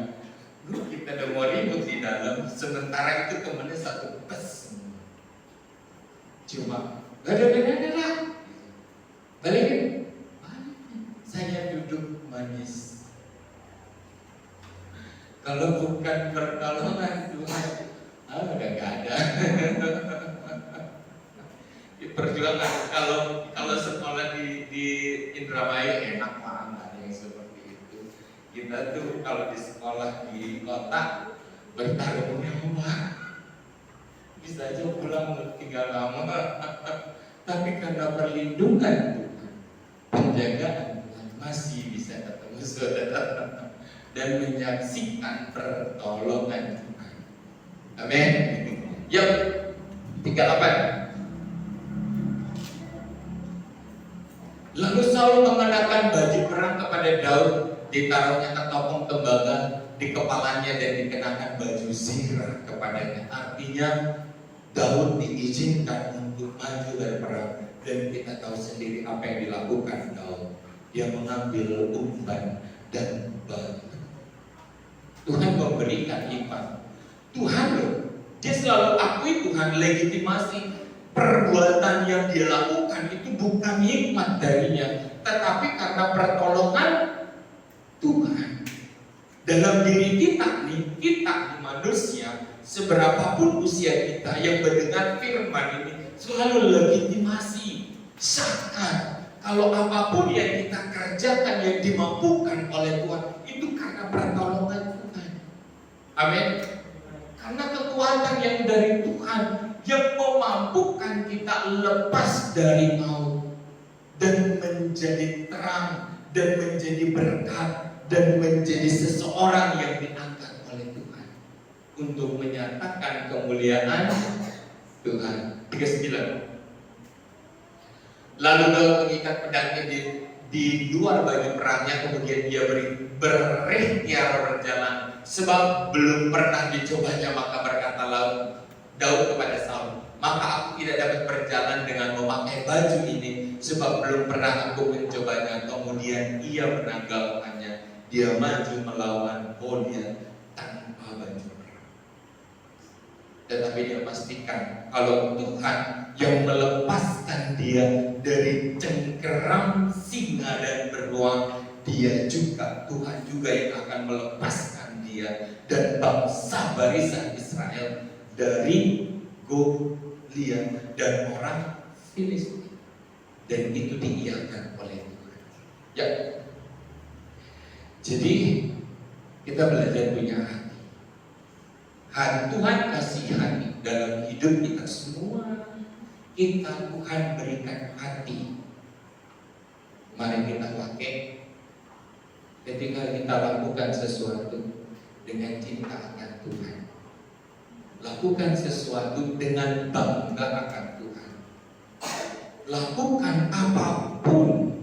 [SPEAKER 3] kita udah mau ribut di dalam, sementara itu temennya satu bus. Cuma udah, balikin. Saya duduk manis. Kalau bukan pertolongan Tuhan, udah gak ada. Perjuangan kalau sekolah di Indramayu enak banget, nggak ada yang seperti itu. Kita tuh kalau di sekolah di kota bertarung nyawa, bisa aja pulang tinggal lama. Tapi karena perlindungan Tuhan, penjagaan Tuhan, masih bisa ketemu saudara dan menyaksikan pertolongan Tuhan. Amin. Yuk, 38. Lalu Saul mengenakan baju perang kepada Daud, ditaruhnya ketopong tembaga di kepalanya dan dikenakan baju zirah kepadanya. Artinya Daud diizinkan untuk maju berperang, dan kita tahu sendiri apa yang dilakukan Daud. Dia mengambil umpan dan batu. Tuhan memberikan hikmat. Tuhan loh, dia selalu akui Tuhan legitimasi perbuatan yang dia lakukan itu bukan hikmat darinya, tetapi karena pertolongan Tuhan. Dalam diri kita nih, kita manusia, seberapapun usia kita yang mendengar firman ini selalu legitimasi, sangat. Kalau apapun yang kita kerjakan yang dimampukan oleh Tuhan, itu karena pertolongan Tuhan. Amin. Karena kekuatan yang dari Tuhan yang memampukan kita lepas dari maut dan menjadi terang dan menjadi berkat dan menjadi seseorang yang diangkat oleh Tuhan untuk menyatakan kemuliaan Tuhan. 39. Lalu Daud mengikat pedangnya di luar baju perangnya, kemudian dia berikhtiar berjalan, sebab belum pernah dicobanya. Maka berkatalah Daud kepada Saul, maka aku tidak dapat berjalan dengan memakai baju ini, sebab belum pernah aku mencobanya. Kemudian ia menanggalkannya, dia maju melawan Goliat tanpa baju perang. Tetapi dia pastikan kalau Tuhan yang melepaskan dia dari cengkeram singa dan beruang, dia juga, Tuhan juga yang akan melepaskan dia dan bangsa barisan Israel dari Goliat dan orang Filistin. Dan itu diiyakan oleh Tuhan. Ya. Jadi kita belajar punya hati. Tuhan kasih hati dalam hidup kita semua. Kita Tuhan berikan hati. Mari kita pakai ketika kita lakukan sesuatu dengan cinta akan Tuhan. Lakukan sesuatu dengan bangga akan Tuhan. lakukan apapun.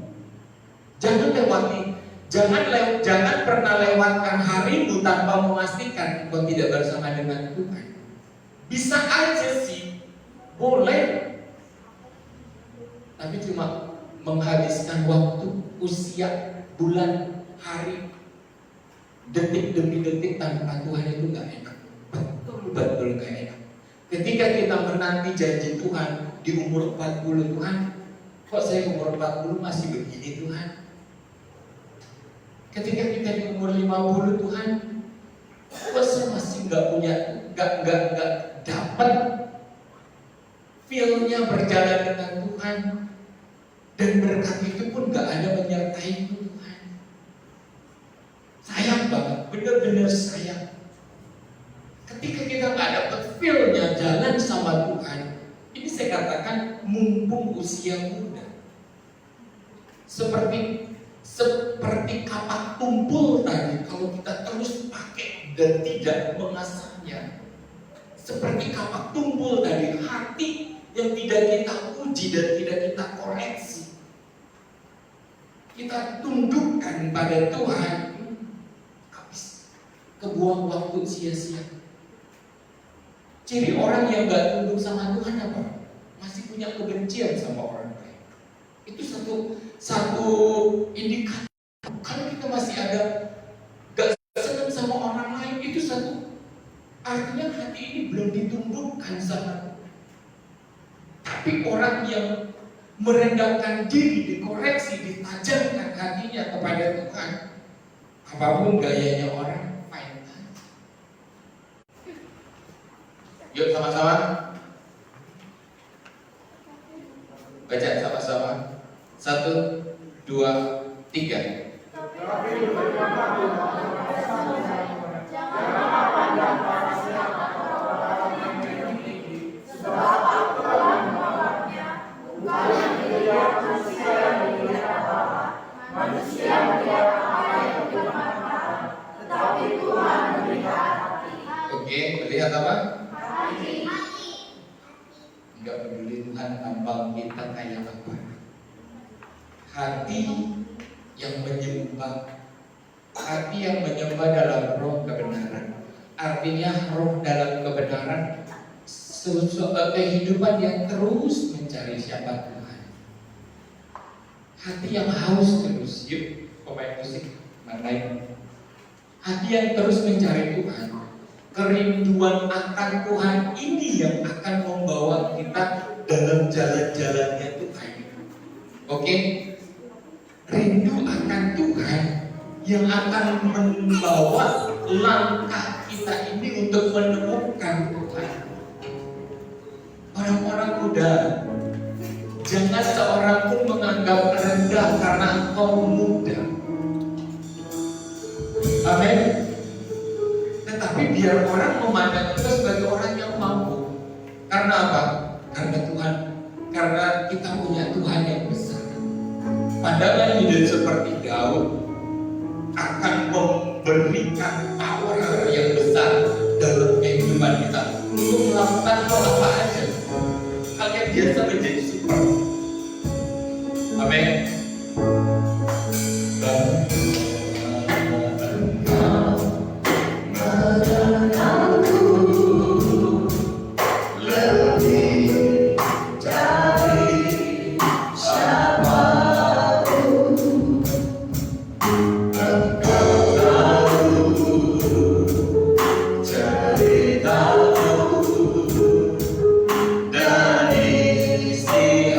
[SPEAKER 3] Jangan pernah lewatkan harimu tanpa memastikan engkau tidak bersama dengan Tuhan. Bisa aja sih, boleh, tapi cuma menghabiskan waktu, usia, bulan, hari, detik demi detik tanpa Tuhan itu gak enak. Betul gak enak. Ketika kita menanti janji Tuhan di umur 40, Tuhan, kok saya umur 40 masih begini Tuhan? Ketika kita di umur 50, Tuhan, kok saya masih gak dapat feel-nya berjalan dengan Tuhan, dan berkat itu pun gak ada menyertai Tuhan. Sayang banget, benar-benar sayang. Ketika kita gak dapat feel-nya jalan sama Tuhan, ini saya katakan mumpung usia muda, seperti kapak tumpul tadi, kalau kita terus pakai dan tidak mengasahnya, seperti kapak tumpul tadi, hati yang tidak kita uji dan tidak kita koreksi, kita tundukkan pada Tuhan, habis, kebuang waktu sia-sia. Ciri orang yang gak tunduk sama Tuhan apa? Masih punya kebencian sama orang lain. Itu satu indikator. Kalau kita masih ada gak senang sama orang lain, itu artinya hati ini belum ditundukkan sama Tuhan. Tapi orang yang merendahkan diri, dikoreksi, ditajamkan hatinya kepada Tuhan, apapun gayanya orang, fine aja. Yuk sama-sama baca sama-sama. 1, 2, 3. Oke, melihat apa? Enggak peduli Tuhan tambang kita kayak apa. Hati yang menyembah dalam roh kebenaran. Artinya roh dalam kebenaran, kehidupan yang terus mencari siapa Tuhan. Hati yang haus terus. Yuk, pemain musik marahin. Hati yang terus mencari Tuhan. Kerinduan akan Tuhan ini yang akan membawa kita dalam jalan-jalannya Tuhan. Oke? Rindu akan Tuhan yang akan membawa langkah kita ini untuk menemukan Tuhan. Orang-orang muda, jangan seorang pun menganggap rendah karena engkau muda. Amin. Tetapi biar orang memandang kita sebagai orang yang mampu. Karena apa? Karena kita punya Tuhan yang besar. Pandangan hidup seperti Daud akan memberikan power yang besar dalam kehidupan kita untuk melakukan apa aja. Hal yang biasa menjadi super. Amin.
[SPEAKER 4] Dan isi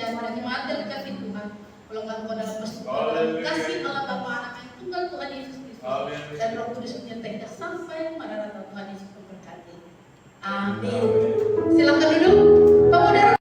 [SPEAKER 2] dan hari Jumat kasih Tuhan. Kalau engkau dalam persekutuan,
[SPEAKER 4] Haleluya.
[SPEAKER 2] kasih Allah Bapa anak yang tunggal Tuhan Yesus Kristus
[SPEAKER 4] Haleluya.
[SPEAKER 2] dan Roh Kudus menyertai kita sampai maranatha Tuhan Yesus memberkati. Amin.